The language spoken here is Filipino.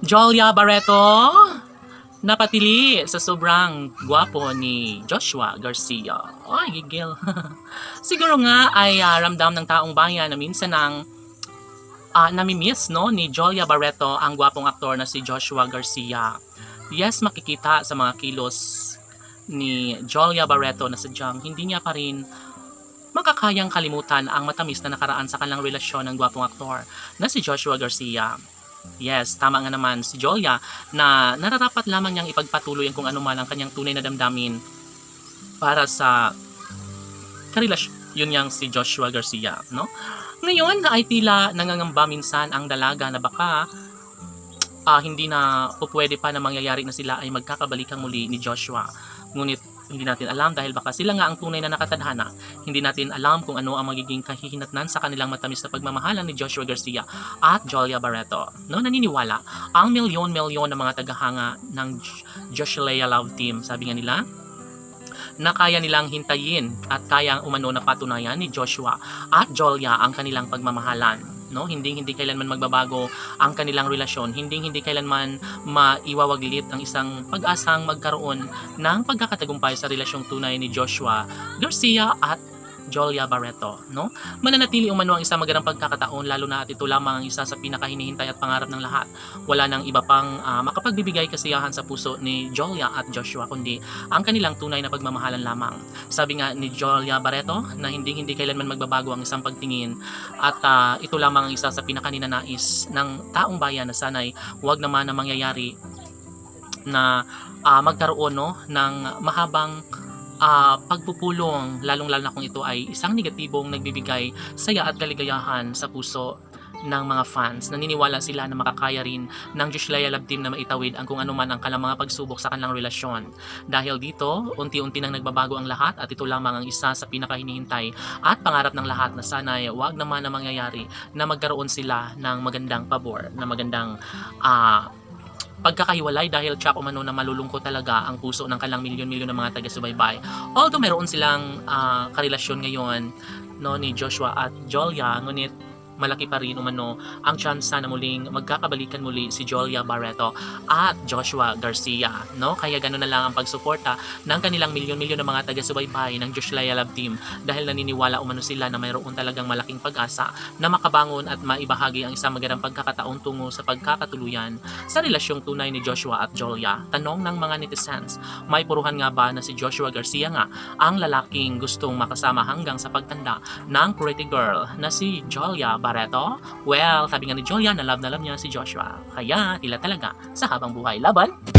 Jolia Barreto napatili sa sobrang gwapo ni Joshua Garcia. Ay, gigil. Siguro nga ay ramdam ng taong bayan na minsan ang namimiss no, ni Jolia Barreto ang gwapong aktor na si Joshua Garcia. Yes, makikita sa mga kilos ni Jolia Barreto na sadyang hindi niya pa rin makakayang kalimutan ang matamis na nakaraan sa kanilang relasyon ng gwapong aktor na si Joshua Garcia. Yes, tama nga naman si Jolia na nararapat lamang niyang ipagpatuloy ang kung ano man ang kanyang tunay na damdamin para sa karelasyon yun niyang si Joshua Garcia, no? Ngayon ay tila nangangamba minsan ang dalaga na baka hindi na pwede pa na mangyayari na sila ay magkakabalikan muli ni Joshua. Ngunit hindi natin alam dahil baka sila nga ang tunay na nakatadhana. Hindi natin alam kung ano ang magiging kahihinatnan sa kanilang matamis na pagmamahalan ni Joshua Garcia at Jolia Barreto. No, naniniwala ang milyon-milyon na mga tagahanga ng Joshua Love Team. Sabi nga nila na kaya nilang hintayin at kayang umano na patunayan ni Joshua at Jolia ang kanilang pagmamahalan. No, hindi kailanman magbabago ang kanilang relasyon, hindi kailanman maiwawaglit ang isang pag-asang magkaroon ng pagkakatagumpay sa relasyong tunay ni Joshua Garcia at Jolia Barreto, no? Mananatili umano ang isang magandang pagkakataon lalo na at ito lamang ang isa sa pinakahinihintay at pangarap ng lahat. Wala nang iba pang makapagbibigay kasiyahan sa puso ni Jolia at Joshua kundi ang kanilang tunay na pagmamahalan lamang. Sabi nga ni Jolia Barreto na hindi kailanman magbabago ang isang pagtingin at ito lamang ang isa sa pinakaninanais ng taong bayan na sana'y huwag naman na mangyayari na magkaroon no, ng mahabang pagpupulong, lalong-lalo na kung ito ay isang negatibong nagbibigay saya at kaligayahan sa puso ng mga fans. Naniniwala sila na makakaya rin ng Joshua Love Team na maitawid ang kung ano man ang kanilang mga pagsubok sa kanilang relasyon. Dahil dito, unti-unti nang nagbabago ang lahat at ito lamang ang isa sa pinakahinihintay at pangarap ng lahat na sana'y wag naman na mangyayari na magkaroon sila ng magandang pabor, na magandang pagkakahiwalay dahil tsak umano na malulungkot talaga ang puso ng kanilang milyon-milyon ng mga taga-subaybay. Although meron silang karelasyon ngayon no, ni Joshua at Jolia, ngunit malaki pa rin umano ang tsansa na muling magkakabalikan muli si Jolia Barreto at Joshua Garcia, no? Kaya ganoon na lang ang pagsuporta ng kanilang milyon-milyon ng mga taga-subaybay ng Joshua Love Team dahil naniniwala umano sila na mayroon talagang malaking pag-asa na makabangon at maibahagi ang isang magandang pagkakataon tungo sa pagkakatuluyan sa relasyong tunay ni Joshua at Jolia. Tanong ng mga netizens, may puruhan nga ba na si Joshua Garcia nga ang lalaking gustong makasama hanggang sa pagtanda ng pretty girl na si Jolia Barreto? Well, sabi nga ni Jolia na love niya si Joshua. Kaya tila talaga sa habang buhay. Laban!